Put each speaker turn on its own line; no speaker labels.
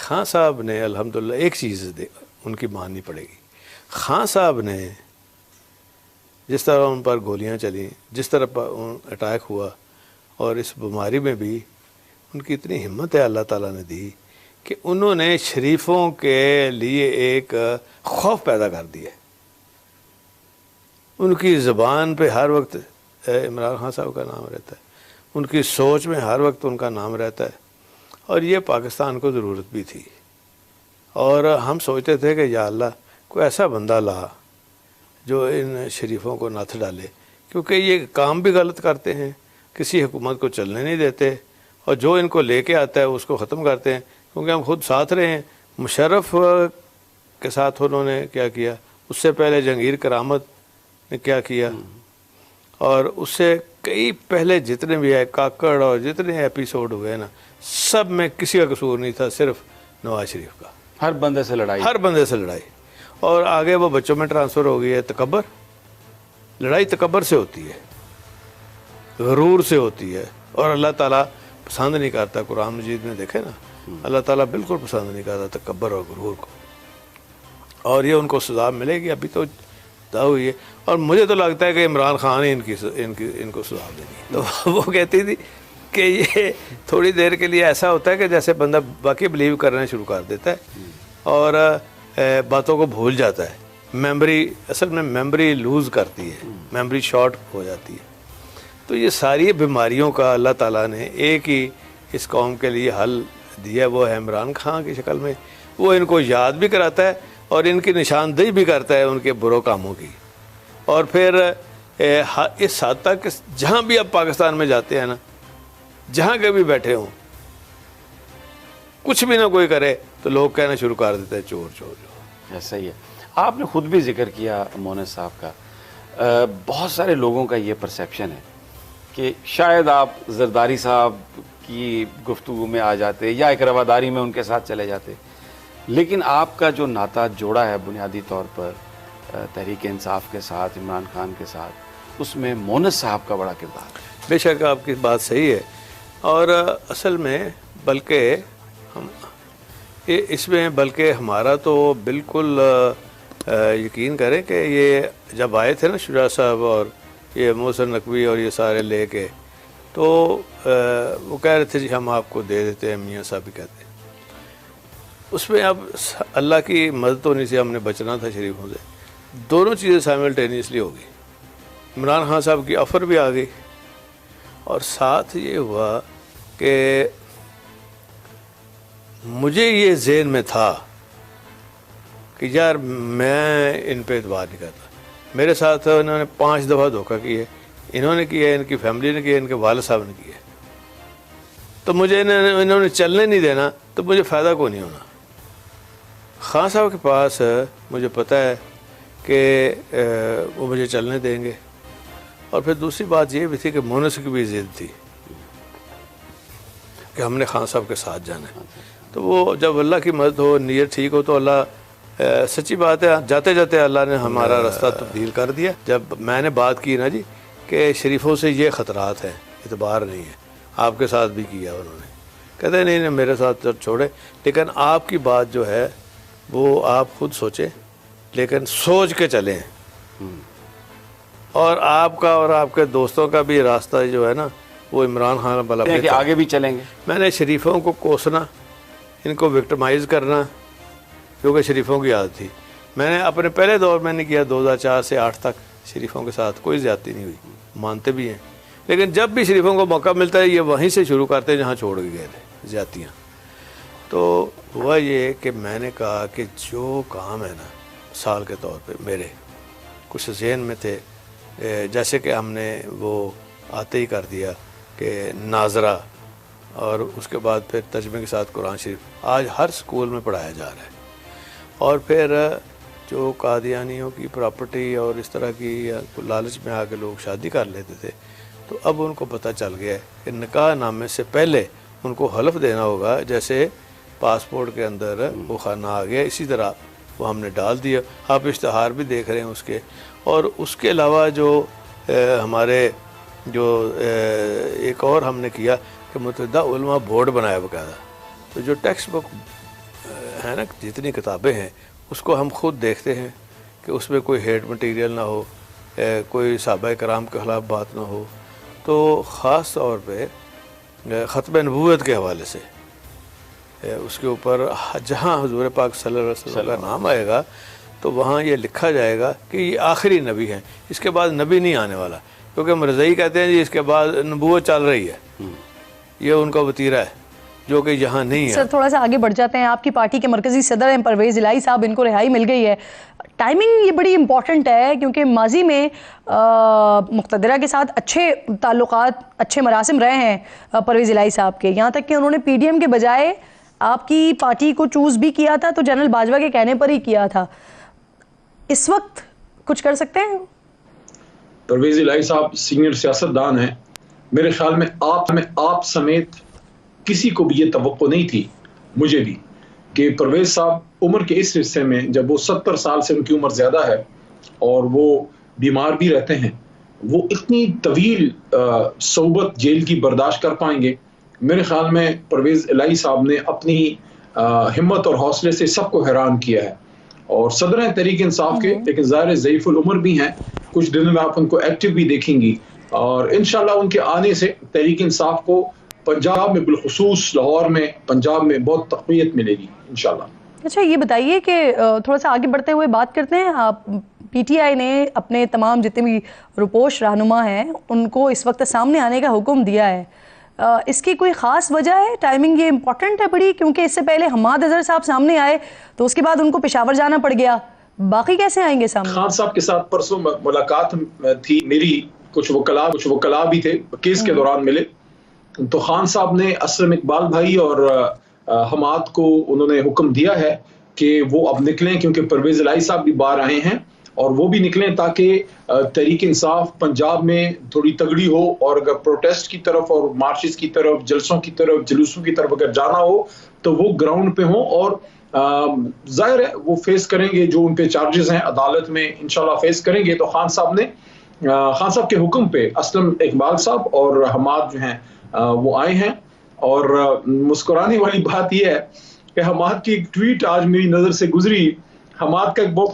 خان صاحب نے الحمدللہ ایک چیز ان کی ماننی پڑے گی، خان صاحب نے جس طرح ان پر گولیاں چلیں، جس طرح اٹیک ہوا، اور اس بیماری میں بھی ان کی اتنی ہمت ہے اللہ تعالیٰ نے دی کہ انہوں نے شریفوں کے لیے ایک خوف پیدا کر دیا۔ ان کی زبان پہ ہر وقت عمران خان صاحب کا نام رہتا ہے، ان کی سوچ میں ہر وقت ان کا نام رہتا ہے، اور یہ پاکستان کو ضرورت بھی تھی۔ اور ہم سوچتے تھے کہ یا اللہ کوئی ایسا بندہ لا جو ان شریفوں کو نتھ ڈالے، کیونکہ یہ کام بھی غلط کرتے ہیں، کسی حکومت کو چلنے نہیں دیتے، اور جو ان کو لے کے آتا ہے اس کو ختم کرتے ہیں۔ کیونکہ ہم خود ساتھ رہے ہیں، مشرف کے ساتھ انہوں نے کیا کیا، اس سے پہلے جہانگیر کرامت نے کیا کیا، اور اس سے کئی پہلے جتنے بھی ہے کاکڑ اور جتنے ایپیسوڈ ہوئے نا، سب میں کسی کا قصور نہیں تھا، صرف نواز شریف کا۔
ہر بندے سے لڑائی،
ہر بندے سے لڑائی، اور آگے وہ بچوں میں ٹرانسفر ہو گئی ہے تکبر۔ لڑائی تکبر سے ہوتی ہے، غرور سے ہوتی ہے، اور اللہ تعالیٰ پسند نہیں کرتا۔ قرآن مجید میں دیکھیں نا، اللہ تعالیٰ بالکل پسند نہیں کرتا تکبر اور غرور کو، اور یہ ان کو سزا ملے گی۔ ابھی تو ہوئی ہے، اور مجھے تو لگتا ہے کہ عمران خان ہی ان کو سزا دینی۔ تو وہ کہتی تھی کہ یہ تھوڑی دیر کے لیے ایسا ہوتا ہے کہ جیسے بندہ باقی بلیو کرنا شروع کر دیتا ہے اور باتوں کو بھول جاتا ہے، میموری اصل میں میموری لوز کرتی ہے، میموری شارٹ ہو جاتی ہے۔ تو یہ ساری بیماریوں کا اللہ تعالیٰ نے ایک ہی اس قوم کے لیے حل دیا، وہ ہے عمران خان کی شکل میں۔ وہ ان کو یاد بھی کراتا ہے اور ان کی نشاندہی بھی کرتا ہے ان کے برو کاموں کی، اور پھر اس حد تک کہ جہاں بھی اب پاکستان میں جاتے ہیں نا، جہاں کے بھی بیٹھے ہوں، کچھ بھی نہ کوئی کرے تو لوگ کہنا شروع کر دیتے ہیں چور چور چور۔
ایسا ہی ہے۔ آپ نے خود بھی ذکر کیا مونس صاحب کا، بہت سارے لوگوں کا یہ پرسیپشن ہے کہ شاید آپ زرداری صاحب کی گفتگو میں آ جاتے یا ایک رواداری میں ان کے ساتھ چلے جاتے، لیکن آپ کا جو ناطہ جوڑا ہے بنیادی طور پر تحریک انصاف کے ساتھ، عمران خان کے ساتھ، اس میں مونس صاحب کا بڑا کردار ہے۔
بے شک آپ کی بات صحیح ہے، اور اصل میں بلکہ ہم اس میں بلکہ ہمارا تو بالکل یقین کریں کہ یہ جب آئے تھے نا شجاع صاحب اور یہ محسن نقوی اور یہ سارے لے کے، تو وہ کہہ رہے تھے جی ہم آپ کو دے دیتے ہیں، میاں صاحب بھی کہتے ہیں۔ اس میں اب اللہ کی مدد ہونی سے ہم نے بچنا تھا شریفوں سے، دونوں چیزیں سائملٹینیسلی ہو گئی۔ عمران خان صاحب کی آفر بھی آ گئی، اور ساتھ یہ ہوا کہ مجھے یہ ذہن میں تھا کہ یار میں ان پہ اعتبار نہیں کرتا۔ میرے ساتھ انہوں نے 5 دفعہ دھوکہ کیا، انہوں نے کیا، ان کی فیملی نے کیا، ان کے والد صاحب نے کیا، تو مجھے انہوں نے چلنے نہیں دینا، تو مجھے فائدہ کو نہیں ہونا۔ خان صاحب کے پاس مجھے پتہ ہے کہ وہ مجھے چلنے دیں گے، اور پھر دوسری بات یہ بھی تھی کہ مونس کی بھی ضد تھی کہ ہم نے خان صاحب کے ساتھ جانا ہے۔ تو وہ جب اللہ کی مدد ہو، نیت ٹھیک ہو، تو اللہ سچی بات ہے جاتے جاتے اللہ نے ہمارا راستہ تبدیل کر دیا۔ جب میں نے بات کی نا جی کہ شریفوں سے یہ خطرات ہیں، اعتبار نہیں ہے، آپ کے ساتھ بھی کیا انہوں نے، کہتے ہیں نہیں میرے ساتھ چھوڑے، لیکن آپ کی بات جو ہے وہ آپ خود سوچیں، لیکن سوچ کے چلیں، اور آپ کا اور آپ کے دوستوں کا بھی راستہ جو ہے نا وہ عمران خان والا
کہ آگے بھی چلیں گے۔
میں نے شریفوں کو کوسنا، ان کو وکٹمائز کرنا، کیونکہ شریفوں کی عادت تھی۔ میں نے اپنے پہلے دور میں نے کیا 2004 سے 8 تک شریفوں کے ساتھ کوئی زیادتی نہیں ہوئی، مانتے بھی ہیں، لیکن جب بھی شریفوں کو موقع ملتا ہے یہ وہیں سے شروع کرتے ہیں جہاں چھوڑ کے گئے تھے زیادتیاں۔ تو ہوا یہ کہ میں نے کہا کہ جو کام ہے نا مثال کے طور پہ میرے کچھ ذہن میں تھے، جیسے کہ ہم نے وہ آتے ہی کر دیا کہ ناظرہ، اور اس کے بعد پھر ترجمے کے ساتھ قرآن شریف آج ہر سکول میں پڑھایا جا رہا ہے، اور پھر جو قادیانیوں کی پراپرٹی اور اس طرح کی لالچ میں آ کے لوگ شادی کر لیتے تھے، تو اب ان کو پتہ چل گیا ہے کہ نکاح نامے سے پہلے ان کو حلف دینا ہوگا، جیسے پاسپورٹ کے اندر وہ خانہ آ گیا، اسی طرح وہ ہم نے ڈال دیا۔ آپ اشتہار بھی دیکھ رہے ہیں اس کے، اور اس کے علاوہ جو ہمارے جو ایک اور ہم نے کیا کہ متحدہ علماء بورڈ بنایا باقاعدہ، تو جو ٹیکسٹ بک ہے نا جتنی کتابیں ہیں اس کو ہم خود دیکھتے ہیں کہ اس میں کوئی ہیٹ مٹیریل نہ ہو، کوئی صحابہ کرام کے خلاف بات نہ ہو. تو خاص طور پہ ختم نبوت کے حوالے سے اس کے اوپر جہاں حضور پاک صلی اللہ علیہ وسلم کا نام آئے گا تو وہاں یہ لکھا جائے گا کہ یہ آخری نبی ہیں، اس کے بعد نبی نہیں آنے والا. کیونکہ مرزائی کہتے ہیں جی اس کے بعد نبوت چل رہی ہے، یہ ان کا وتیرہ ہے جو کہ یہاں نہیں ہے.
سر تھوڑا سا آگے بڑھ جاتے ہیں. آپ کی پارٹی کے مرکزی صدر ہیں پرویز الہی صاحب، ان کو رہائی مل گئی ہے. ٹائمنگ یہ بڑی امپورٹنٹ ہے کیونکہ ماضی میں مقتدرہ کے ساتھ اچھے تعلقات، اچھے مراسم رہے ہیں پرویز الہی صاحب کے، یہاں تک کہ انہوں نے پی ڈی ایم کے بجائے آپ کی پارٹی کو چوز بھی کیا تھا تو جنرل باجوہ کے کہنے پر ہی کیا تھا. اس وقت کچھ کر سکتے ہیں؟
پرویز الہی صاحب سینئر سیاستدان ہیں. میرے خیال میں آپ سمیت کسی کو بھی یہ توقع نہیں تھی، مجھے بھی، کہ پرویز صاحب عمر کے اس حصے میں جب وہ 70 سال سے ان کی عمر زیادہ ہے اور وہ بیمار بھی رہتے ہیں، وہ اتنی طویل صحبت جیل کی برداشت کر پائیں گے. میرے خیال میں پرویز الہی صاحب نے اپنی ہمت اور حوصلے سے سب کو حیران کیا ہے. اور صدر ہیں تحریک انصاف کے، لیکن ظاہر ضعیف العمر بھی ہیں. کچھ دنوں میں آپ ان کو ایکٹیو بھی دیکھیں گی اور انشاءاللہ ان کے آنے سے تحریک انصاف کو پنجاب میں، بالخصوص لاہور میں، پنجاب میں بہت تقویت ملے گی انشاءاللہ.
اچھا یہ بتائیے کہ تھوڑا سا آگے بڑھتے ہوئے بات کرتے ہیں. آپ پی ٹی آئی نے اپنے تمام جتنے بھی روپوش رہنما ہیں ان کو اس وقت سامنے آنے کا حکم دیا ہے. اس کی کوئی خاص وجہ ہے؟ ٹائمنگ یہ امپورٹنٹ ہے بڑی، کیونکہ اس سے پہلے حماد اظہر صاحب سامنے آئے تو اس کے بعد ان کو پشاور جانا پڑ گیا. باقی کیسے آئیں گے سامنے؟
خان صاحب کے ساتھ پرسوں ملاقات تھی میری، کچھ وکلاء بھی تھے کیس کے دوران ملے. تو خان صاحب نے اسلم اقبال بھائی اور حماد کو انہوں نے حکم دیا ہے کہ وہ اب نکلیں، کیونکہ پرویز الہی صاحب بھی باہر آئے ہیں اور وہ بھی نکلیں تاکہ تحریک انصاف پنجاب میں تھوڑی تگڑی ہو. اور اگر پروٹیسٹ کی طرف اور مارچز کی طرف، جلسوں کی طرف، جلوسوں کی طرف اگر جانا ہو تو وہ گراؤنڈ پہ ہوں. اور ظاہر ہے وہ فیس کریں گے جو ان پہ چارجز ہیں، عدالت میں انشاءاللہ فیس کریں گے. تو خان صاحب کے حکم پہ اسلم اقبال صاحب اور حماد جو ہیں وہ آئے ہیں. اور مسکرانے والی بات یہ ہے کہ حماد کی ایک ٹویٹ آج میری نظر سے گزری. حماد کا ایک بہت